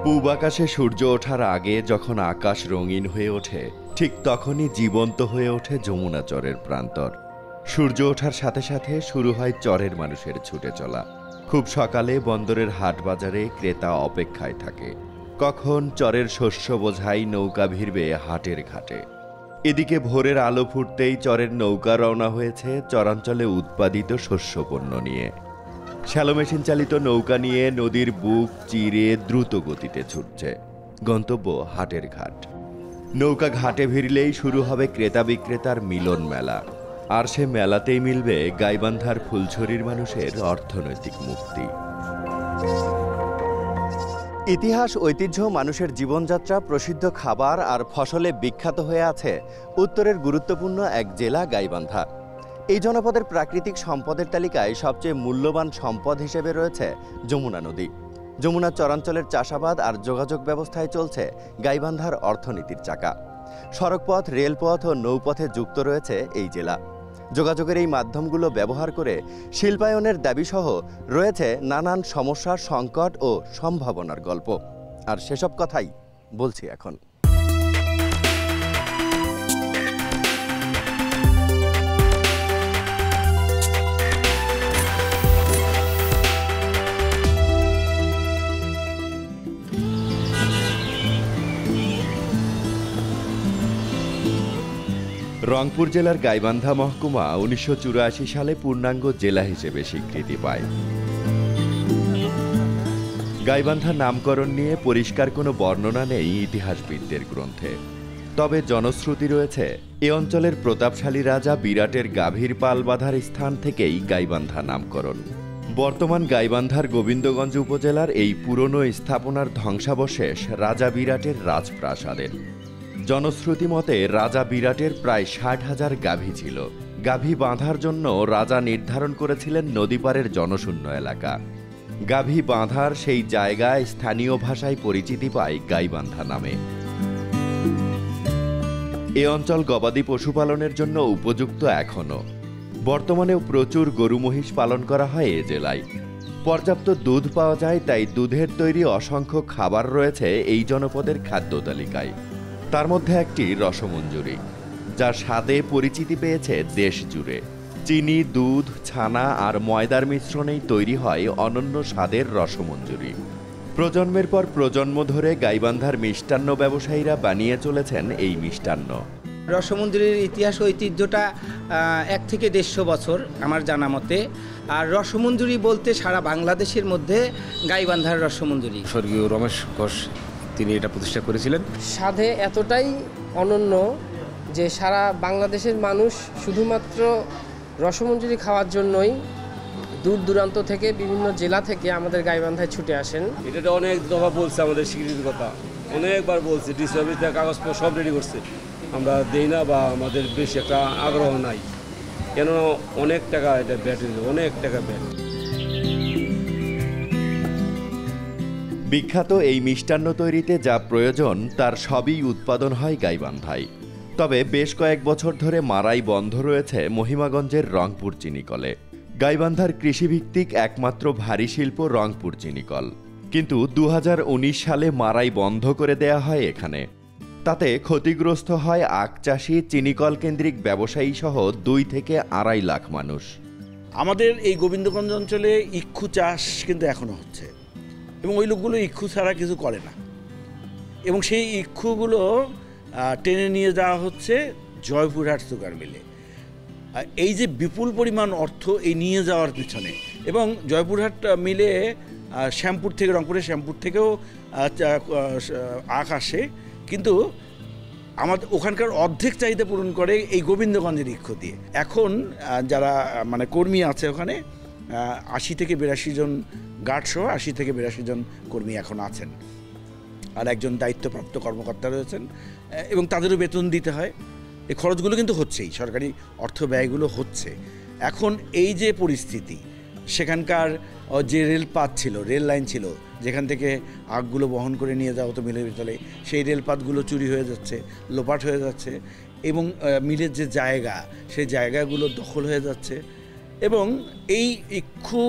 পূব আকাশে সূর্য ওঠার আগে যখন আকাশ রঙিন হয়ে ওঠে, ঠিক তখনই জীবন্ত হয়ে ওঠে যমুনা চরের প্রান্তর। সূর্য ওঠার সাথে সাথে শুরু হয় চরের মানুষের ছুটে চলা। খুব সকালে বন্দরের হাট বাজারে ক্রেতা অপেক্ষায় থাকে, কখন চরের শস্য বোঝাই নৌকা ভিড়বে হাটের ঘাটে। এদিকে ভোরের আলো ফুটতেই চরের নৌকা রওনা হয়েছে চরাঞ্চলে উৎপাদিত শস্যপণ্য নিয়ে। শ্যালো মেশিন চালিত নৌকা নিয়ে নদীর বুক চিরে দ্রুত গতিতে ছুটছে। গন্তব্য হাটের ঘাট। নৌকা ঘাটে ভিড়লেই শুরু হবে ক্রেতা বিক্রেতার মিলন মেলা। আর সে মেলাতেই মিলবে গাইবান্ধার ফুলছড়ির মানুষের অর্থনৈতিক মুক্তি। ইতিহাস, ঐতিহ্য, মানুষের জীবনযাত্রা, প্রসিদ্ধ খাবার আর ফসলে বিখ্যাত হয়ে আছে উত্তরের গুরুত্বপূর্ণ এক জেলা গাইবান্ধা। এই জনপদের প্রাকৃতিক সম্পদের তালিকায় সবচেয়ে মূল্যবান সম্পদ হিসেবে রয়েছে যমুনা নদী। যমুনা চরাঞ্চলের চাষাবাদ আর যোগাযোগ ব্যবস্থায় চলছে গাইবান্ধার অর্থনীতির চাকা। সড়কপথ, রেলপথ ও নৌপথে যুক্ত রয়েছে এই জেলা। যোগাযোগের এই মাধ্যমগুলো ব্যবহার করে শিল্পায়নের দাবিসহ রয়েছে নানান সমস্যা, সংকট ও সম্ভাবনার গল্প। আর সেসব কথাই বলছি এখন। রংপুর জেলার গাইবান্ধা মহকুমা ১৯৮৪ সালে পূর্ণাঙ্গ জেলা হিসেবে স্বীকৃতি পায়। গাইবান্ধার নামকরণ নিয়ে পরিষ্কার কোনো বর্ণনা নেই ইতিহাসবিদদের গ্রন্থে। তবে জনশ্রুতি রয়েছে এ অঞ্চলের প্রতাপশালী রাজা বিরাটের গাভীর পাল বাঁধার স্থান থেকেই গাইবান্ধা নামকরণ। বর্তমান গাইবান্ধার গোবিন্দগঞ্জ উপজেলার এই পুরনো স্থাপনার ধ্বংসাবশেষ রাজা বিরাটের রাজপ্রাসাদের। জনশ্রুতি মতে রাজা বিরাটের প্রায় ৬০,০০০ গাভী ছিল। গাভী বাঁধার জন্য রাজা নির্ধারণ করেছিলেন নদীপাড়ের জনশূন্য এলাকা। গাভী বাঁধার সেই জায়গায় স্থানীয় ভাষায় পরিচিতি পায় গাইবান্ধা নামে। এ অঞ্চল গবাদি পশুপালনের জন্য উপযুক্ত এখনও। বর্তমানেও প্রচুর গরু মহিষ পালন করা হয় এ জেলায়। পর্যাপ্ত দুধ পাওয়া যায়, তাই দুধের তৈরি অসংখ্য খাবার রয়েছে এই জনপদের খাদ্য তালিকায়। তার মধ্যে একটি রসমঞ্জুরি, যার স্বাদে পরিচিতি পেয়েছে দেশ জুড়ে। চিনি, দুধ, ছানা আর ময়দার মিশ্রণেই তৈরি হয় অনন্য স্বাদের রসমঞ্জুরি। প্রজন্মের পর প্রজন্ম ধরে গাইবান্ধার মিষ্টান্ন ব্যবসায়ীরা বানিয়ে চলেছেন এই মিষ্টান্ন। রসমঞ্জুরির ইতিহাস ঐতিহ্যটা ১ থেকে ১৫০ বছর আমার জানা মতে। আর রসমঞ্জুরি বলতে সারা বাংলাদেশের মধ্যে গাইবান্ধার রসমঞ্জুরি। স্বর্গীয় রমেশ ঘোষ তিনি এটা প্রতিষ্ঠা করেছিলেন। স্বাদে এতটাই অনন্য যে সারা বাংলাদেশের মানুষ শুধুমাত্র রসমঞ্জুরি খাওয়ার জন্যই দূর দূরান্ত থেকে, বিভিন্ন জেলা থেকে আমাদের গাইবান্ধায় ছুটে আসেন। এটা অনেক দফা বলছে, আমাদের স্বীকৃতির কথা অনেকবার বলছে, ডিসঅফিসে কাগজপত্র সব রেডি করছে, আমরা দেই না বা আমাদের বেশি একটা আগ্রহ নাই, কেননা অনেক টাকা এটা ব্যাট, অনেক টাকা ব্যাট। বিখ্যাত এই মিষ্টান্ন তৈরিতে যা প্রয়োজন তার সবই উৎপাদন হয় গাইবান্ধায়। তবে বেশ কয়েক বছর ধরে মারাই বন্ধ রয়েছে মহিমাগঞ্জের রংপুর চিনিকলে। গাইবান্ধার কৃষিভিত্তিক একমাত্র ভারী শিল্প রংপুর চিনিকল, কিন্তু ২০১৯ সালে মারাই বন্ধ করে দেয়া হয় এখানে। তাতে ক্ষতিগ্রস্ত হয় আখ চাষি, চিনিকল কেন্দ্রিক ব্যবসায়ী সহ ২ থেকে ২.৫ লাখ মানুষ। আমাদের এই গোবিন্দগঞ্জ অঞ্চলে ইক্ষু চাষ কিন্তু এখনো হচ্ছে, এবং ওই লোকগুলো ইক্ষু ছাড়া কিছু করে না, এবং সেই ইক্ষুগুলো টেনে নিয়ে যাওয়া হচ্ছে জয়পুরহাট সুগার মিলে। এই যে বিপুল পরিমাণ অর্থ এই নিয়ে যাওয়ার পিছনে, এবং জয়পুরহাট মিলে শ্যামপুর থেকে, রংপুরের শ্যামপুর থেকেও আখ আসে, কিন্তু আমাদের ওখানকার অর্ধেক চাহিদা পূরণ করে এই গোবিন্দগঞ্জের ইক্ষু দিয়ে। এখন যারা মানে কর্মী আছে ওখানে ৮০ থেকে ৮২ জন গার্ডসহ ৮০ থেকে ৮২ জন কর্মী এখন আছেন, আর একজন দায়িত্বপ্রাপ্ত কর্মকর্তা রয়েছেন, এবং তাদেরও বেতন দিতে হয়। এই খরচগুলো কিন্তু হচ্ছেই, সরকারি অর্থ ব্যয়গুলো হচ্ছে। এখন এই যে পরিস্থিতি, সেখানকার যে রেলপাত ছিল, রেল লাইন ছিল, যেখান থেকে আগগুলো বহন করে নিয়ে যাওয়া হতো মিলের ভিতরে, সেই রেলপাতগুলো চুরি হয়ে যাচ্ছে, লোপাট হয়ে যাচ্ছে, এবং মিলের যে জায়গা, সেই জায়গাগুলো দখল হয়ে যাচ্ছে। এবং এই ইক্ষু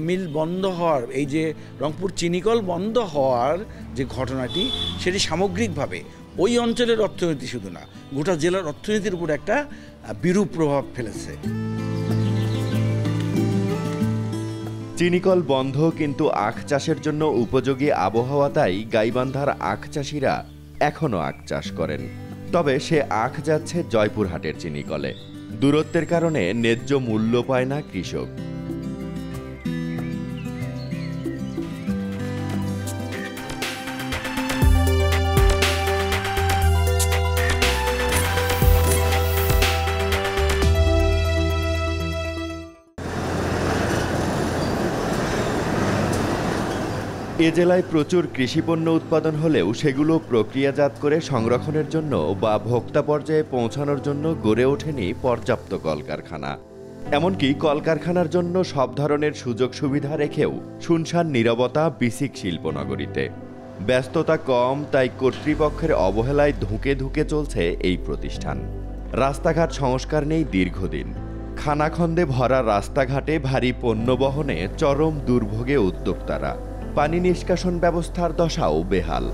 মিল বন্ধ হওয়ার, এই যে রংপুর চিনিকল বন্ধ হওয়ার যে ঘটনাটি, সেটি সামগ্রিকভাবে ওই অঞ্চলের অর্থনীতি শুধু না, গোটা জেলার অর্থনীতির উপর একটা বিরূপ প্রভাব ফেলেছে। চিনিকল বন্ধ, কিন্তু আখ চাষের জন্য উপযোগী আবহাওয়া, তাই গাইবান্ধার আখ চাষিরা এখনও আখ চাষ করেন। তবে সে আখ যাচ্ছে জয়পুরহাটের চিনিকলে। দূরত্বের কারণে ন্যায্য মূল্য পায় না কৃষক। এ জেলায় প্রচুর কৃষিপণ্য উৎপাদন হলেও সেগুলো প্রক্রিয়াজাত করে সংরক্ষণের জন্য বা ভোক্তা পর্যায়ে পৌঁছানোর জন্য গড়ে ওঠেনি পর্যাপ্ত কলকারখানা। এমনকি কলকারখানার জন্য সব ধরনের সুযোগ সুবিধা রেখেও শুনশান নীরবতা বিসিক শিল্পনগরীতে। ব্যস্ততা কম, তাই কর্তৃপক্ষের অবহেলায় ধুঁকে ধুঁকে চলছে এই প্রতিষ্ঠান। রাস্তাঘাট সংস্কার নেই দীর্ঘদিন। খানাখন্দে ভরা রাস্তাঘাটে ভারী পণ্য বহনে চরম দুর্ভোগে উদ্যোক্তারা। পানি নিষ্কাশন ব্যবস্থার দশাও বেহাল।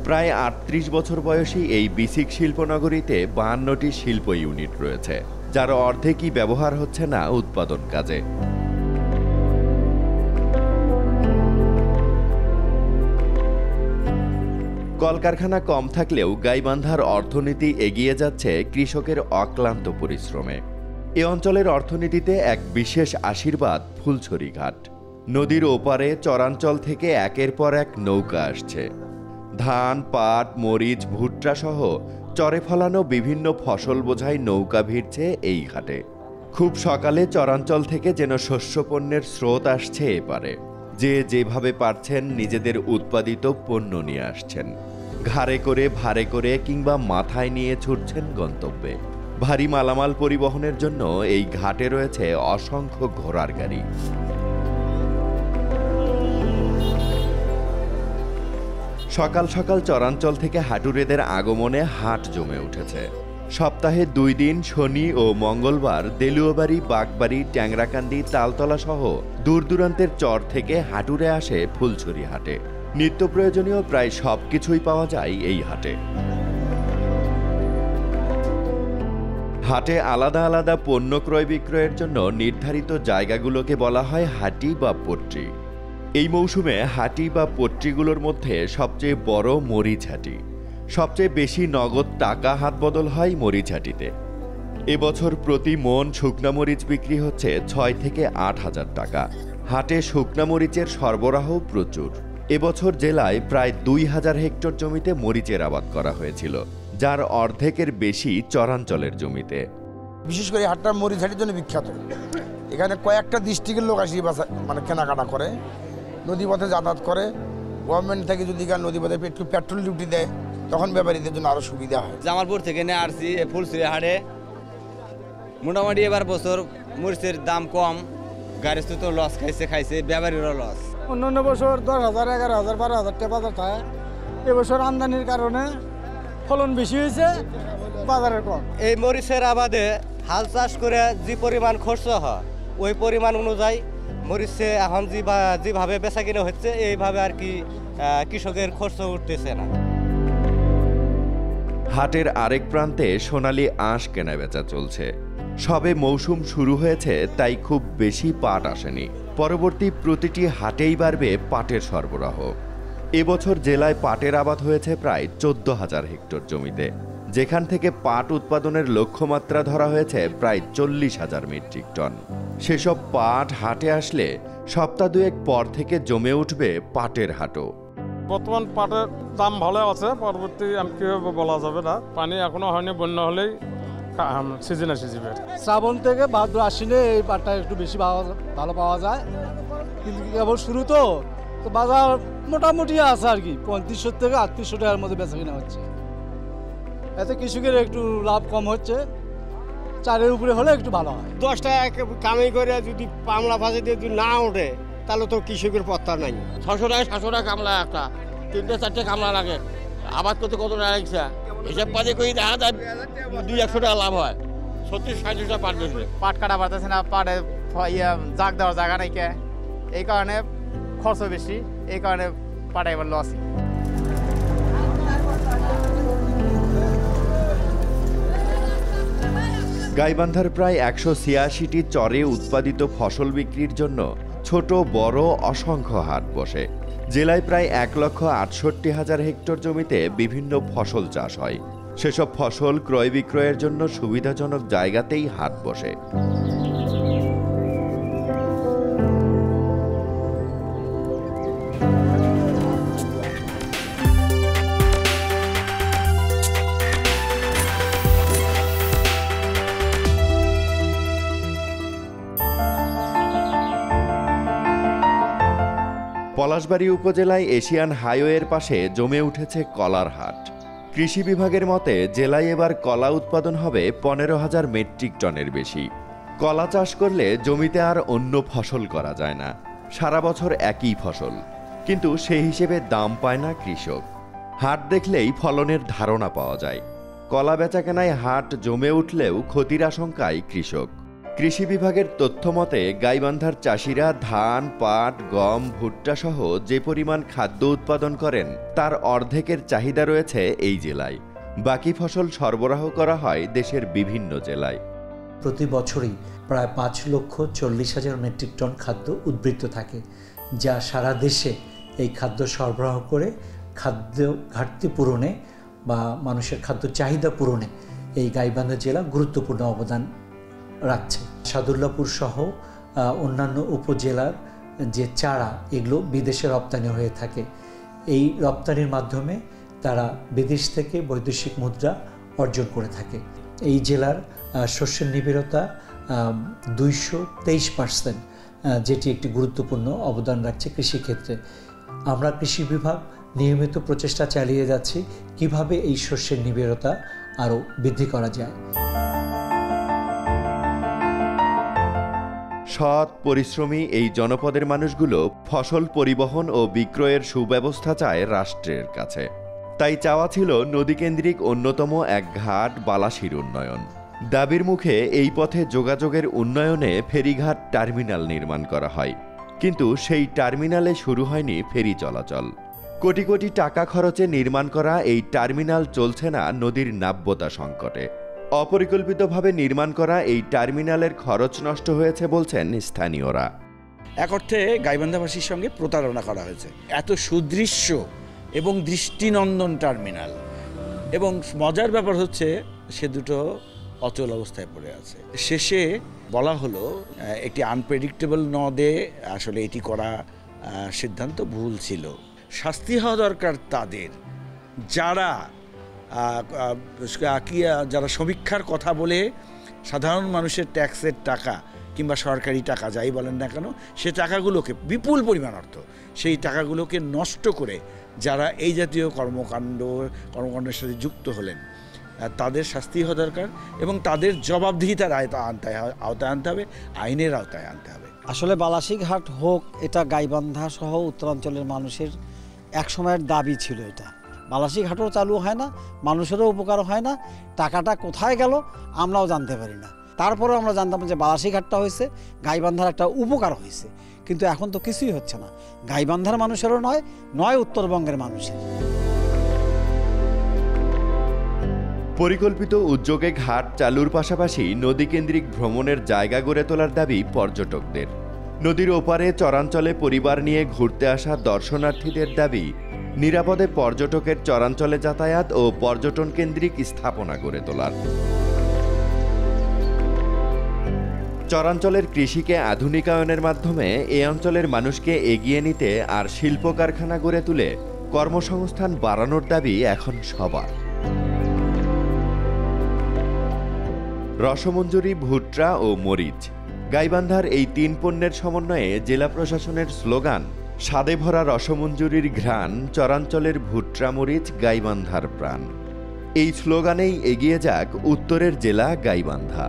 প্রায় ৩৮ বছর বয়সী এই বিসিক শিল্পনগরীতে ৫২টি শিল্প ইউনিট রয়েছে, যার অর্ধেকই ব্যবহার হচ্ছে না উৎপাদন কাজে। কলকারখানা কম থাকলেও গাইবান্ধার অর্থনীতি এগিয়ে যাচ্ছে কৃষকের অক্লান্ত পরিশ্রমে। এ অঞ্চলের অর্থনীতিতে এক বিশেষ আশীর্বাদ ফুলছড়ি ঘাট। নদীর ওপারে চরাঞ্চল থেকে একের পর এক নৌকা আসছে। ধান, পাট, মরিচ, ভুট্টা সহ চরে ফলানো বিভিন্ন ফসল বোঝাই নৌকা ভিড়ছে এই ঘাটে। খুব সকালে চরাঞ্চল থেকে যেন শস্যপণ্যের স্রোত আসছে এপারে। যে যেভাবে পারছেন নিজেদের উৎপাদিত পণ্য নিয়ে আসছেন। ঘাড়ে করে, ভারে করে কিংবা মাথায় নিয়ে ছুটছেন গন্তব্যে। ভারী মালামাল পরিবহনের জন্য এই ঘাটে রয়েছে অসংখ্য ঘোড়ার গাড়ি। সকাল সকাল চরাঞ্চল থেকে হাটুরেদের আগমনে হাট জমে উঠেছে। সপ্তাহে ২ দিন শনি ও মঙ্গলবার দেলুয়াবাড়ি, বাগবাড়ি, ট্যাংরাকান্দি, তালতলা সহ দূর দূরান্তের চর থেকে হাটুরে আসে ফুলছড়ি হাটে। নিত্য প্রয়োজনীয় প্রায় সবকিছুই পাওয়া যায় এই হাটে। হাটে আলাদা আলাদা পণ্য ক্রয় বিক্রয়ের জন্য নির্ধারিত জায়গাগুলোকে বলা হয় হাটি বা পট্রি। এই মৌসুমে হাটি বা পট্রিগুলোর মধ্যে সবচেয়ে বড় মরিচহাটি। সবচেয়ে বেশি নগদ টাকা হাত বদল হয় মরিচহাটিতে। এবছর প্রতি মন শুকনা মরিচ বিক্রি হচ্ছে ৬ থেকে ৮ হাজার টাকা। হাটে শুকনা মরিচের সরবরাহ প্রচুর। এবছর জেলায় প্রায় ২,০০০ হেক্টর জমিতে মরিচের আবাদ করা হয়েছিল, যার অর্ধেকের বেশি চরাঞ্চলের জমিতে। বিশেষ করে হাটটা মরিচহাটির জন্য বিখ্যাত। এখানে কয়েকটা ডিস্ট্রিক্টের লোক আসি মানে কেনাকাটা করে, নদীপথে যাতায়াত করে। গভর্নমেন্ট থেকে যদি নদীপথে পেট্রোল ডিউটি দেয়, তখন ব্যাপারীদের জন্য আরও সুবিধা হয়। জামালপুর থেকে নিয়ে আসছি ফুলছড়ি হাটে। মোটামুটি এবার বছর মরিচের দাম কম, গাড়িতে তো লস খাইছে, ব্যাপারীরও লস। অন্যান্য বছর ১০,০০০, ১১,০০০, ১২,০০০ টাকা বাজার থাকে। এবছর আমদানির কারণে ফলন বেশি হয়েছে, বাজারের কম। এই মরিচের আবাদে হাল চাষ করে যে পরিমাণ খরচ হয়, ওই পরিমাণ অনুযায়ী মরিচে এখন যেভাবে বেচা কিনে হচ্ছে, এইভাবে আর কি কৃষকের খরচ উঠতেছে না। হাটের আরেক প্রান্তে সোনালী আঁশ কেনা বেচা চলছে। সবে মৌসুম শুরু হয়েছে, তাই খুব বেশি পাট আসেনি। পরবর্তী প্রতিটি হাটেই বাড়বে পাটের সরবরাহ। এবছর জেলায় পাটের আবাদ হয়েছে প্রায় ১৪,০০০ হেক্টর জমিতে, যেখান থেকে পাট উৎপাদনের লক্ষ্যমাত্রা ধরা হয়েছে প্রায় ৪০,০০০ মেট্রিক টন। সেসব পাট হাটে আসলে সপ্তাহ দুয়েক পর থেকে জমে উঠবে পাটের হাটও। বর্তমান পাটের দাম ভালো আছে, পরবর্তী কীভাবে বলা যাবে না। পানি এখনো হয়নি, বন্যা হলেই সিজন আসে যাবে। শ্রাবণ থেকে ভাদ্র আশ্বিনে এই পাটটা একটু বেশি ভালো পাওয়া যায়, কিন্তু কেবল শুরু তো বাজার মোটামুটি আছে আর কি, ৩৫০০ থেকে ৩৮০০ টাকার মধ্যে বেচা কিনা হচ্ছে। এতে কৃষকের একটু লাভ কম হচ্ছে, ৪-এর উপরে হলে একটু ভালো হয়। ১০ টাকা কামাই করে যদি পামলা ফাঁসে দিয়ে যদি না ওঠে, তাহলে তো কৃষকের পত্তা নাই। ৬০০ টাকা ৭০০ টাকা কামলা, একটা ৩-৪টে কামলা লাগে। আবাদ করতে কত টাকা লাগছে? হিসাব পাতি করে দেখা যায় 200-100 টাকা লাভ হয়, 30-60 টাকা পাট বেচলে। পাট কাটা পারতেছে না, পাটে জাগ দেওয়ার জায়গা নাই কে, এই কারণে খরচ বেশি, এই কারণে পাটে এবার লসই। গাইবান্ধার প্রায় 186টি চরে উৎপাদিত ফসল বিক্রির জন্য ছোট বড় অসংখ্য হাট বসে। জেলায় প্রায় 1,68,000 হেক্টর জমিতে বিভিন্ন ফসল চাষ হয়। সেসব ফসল ক্রয় বিক্রয়ের জন্য সুবিধাজনক জায়গাতেই হাট বসে। পলাশবাড়ী উপজেলায় এশিয়ান হাইওয়ের পাশে জমে উঠেছে কলার হাট। কৃষি বিভাগের মতে জেলায় এবার কলা উৎপাদন হবে 15,000 মেট্রিক টনের বেশি। কলা চাষ করলে জমিতে আর অন্য ফসল করা যায় না, সারা বছর একই ফসল, কিন্তু সেই হিসেবে দাম পায় না কৃষক। হাট দেখলেই ফলনের ধারণা পাওয়া যায়। কলা বেচাকেনায় হাট জমে উঠলেও ক্ষতির আশঙ্কায় কৃষক। কৃষি বিভাগের তথ্য মতে গাইবান্ধার চাষিরা ধান, পাট, গম, ভুট্টা সহ যে পরিমাণ খাদ্য উৎপাদন করেন তার অর্ধেকের চাহিদা রয়েছে এই জেলায়। বাকি ফসল সরবরাহ করা হয় দেশের বিভিন্ন জেলায়। প্রতি বছরই প্রায় 5,40,000 মেট্রিক টন খাদ্য উদ্বৃত্ত থাকে, যা সারা দেশে এই খাদ্য সরবরাহ করে খাদ্য ঘাটতি পূরণে বা মানুষের খাদ্য চাহিদা পূরণে এই গাইবান্ধা জেলা গুরুত্বপূর্ণ অবদান রাখছে। সাদুল্লাপুর সহ অন্যান্য উপজেলার যে চারা এগুলো বিদেশে রপ্তানি হয়ে থাকে। এই রপ্তানির মাধ্যমে তারা বিদেশ থেকে বৈদেশিক মুদ্রা অর্জন করে থাকে। এই জেলার শস্যের নিবিড়তা 223%, যেটি একটি গুরুত্বপূর্ণ অবদান রাখছে কৃষিক্ষেত্রে। আমরা কৃষি বিভাগ নিয়মিত প্রচেষ্টা চালিয়ে যাচ্ছি কিভাবে এই শস্যের নিবিড়তা আরও বৃদ্ধি করা যায়। সৎ পরিশ্রমী এই জনপদের মানুষগুলো ফসল পরিবহন ও বিক্রয়ের সুব্যবস্থা চায় রাষ্ট্রের কাছে। তাই চাওয়া ছিল নদীকেন্দ্রিক অন্যতম এক ঘাট বালাসির উন্নয়ন। দাবির মুখে এই পথে যোগাযোগের উন্নয়নে ফেরিঘাট টার্মিনাল নির্মাণ করা হয়, কিন্তু সেই টার্মিনালে শুরু হয়নি ফেরি চলাচল। কোটি কোটি টাকা খরচে নির্মাণ করা এই টার্মিনাল চলছে না নদীর নাব্যতা সংকটে। অপরিকল্পিতভাবে নির্মাণ করা এই টার্মিনালের খরচ নষ্ট হয়েছে বলছেন স্থানীয়রা। এক অর্থে গাইবান্ধাবাসীর সঙ্গে প্রতারণা করা হয়েছে। এত সুদৃশ্য এবং দৃষ্টিনন্দন টার্মিনাল, এবং মজার ব্যাপার হচ্ছে সে দুটো অচল অবস্থায় পড়ে আছে। শেষে বলা হলো একটি আনপ্রেডিক্টেবল নদে আসলে এটি করা সিদ্ধান্ত ভুল ছিল। শাস্তি হওয়া দরকার তাদের যারা সমীক্ষার কথা বলে সাধারণ মানুষের ট্যাক্সের টাকা কিংবা সরকারি টাকা যাই বলেন না কেন, সে টাকাগুলোকে বিপুল পরিমাণ অর্থ সেই টাকাগুলোকে নষ্ট করে যারা এই জাতীয় কর্মকাণ্ডের সাথে যুক্ত হলেন তাদের শাস্তি হওয়া দরকার, এবং তাদের জবাবদিহিতার আওতায় আনতে হবে, আইনের আওতায় আনতে হবে। আসলে বালাসিঘাট হোক, এটা গাইবান্ধা সহ উত্তরাঞ্চলের মানুষের এক সময়ের দাবি ছিল। এটা বালাসিঘাটও চালু হয় না, মানুষেরও উপকার হয় না, টাকাটা কোথায় গেল আমরাও জানতে পারি না। তারপরেও আমরা জানতাম যে বালাসিঘাটটা হয়েছে, গাইবান্ধার একটা উপকার হয়েছে, কিন্তু এখন তো কিছুই হচ্ছে না। গাইবান্ধার মানুষেরও নয় উত্তরবঙ্গের মানুষের। পরিকল্পিত উদ্যোগে ঘাট চালুর পাশাপাশি নদীকেন্দ্রিক ভ্রমণের জায়গা গড়ে তোলার দাবি পর্যটকদের। নদীর ওপারে চরাঞ্চলে পরিবার নিয়ে ঘুরতে আসা দর্শনার্থীদের দাবি নিরাপদে পর্যটকের চরাঞ্চলে যাতায়াত ও পর্যটন কেন্দ্রিক স্থাপনা গড়ে তোলার। চরাঞ্চলের কৃষিকে আধুনিকায়নের মাধ্যমে এ অঞ্চলের মানুষকে এগিয়ে নিতে আর শিল্প কারখানা গড়ে তুলে কর্মসংস্থান বাড়ানোর দাবি এখন সবার। রসমঞ্জুরি, ভুট্টা ও মরিচ, গাইবান্ধার এই তিন পণ্যের সমন্বয়ে জেলা প্রশাসনের স্লোগান স্বাদে ভরা রসমঞ্জুরির ঘ্রাণ, চরাঞ্চলের ভুট্টা মরিচ, গাইবান্ধার প্রাণ। এই স্লোগানেই এগিয়ে যাক উত্তরের জেলা গাইবান্ধা।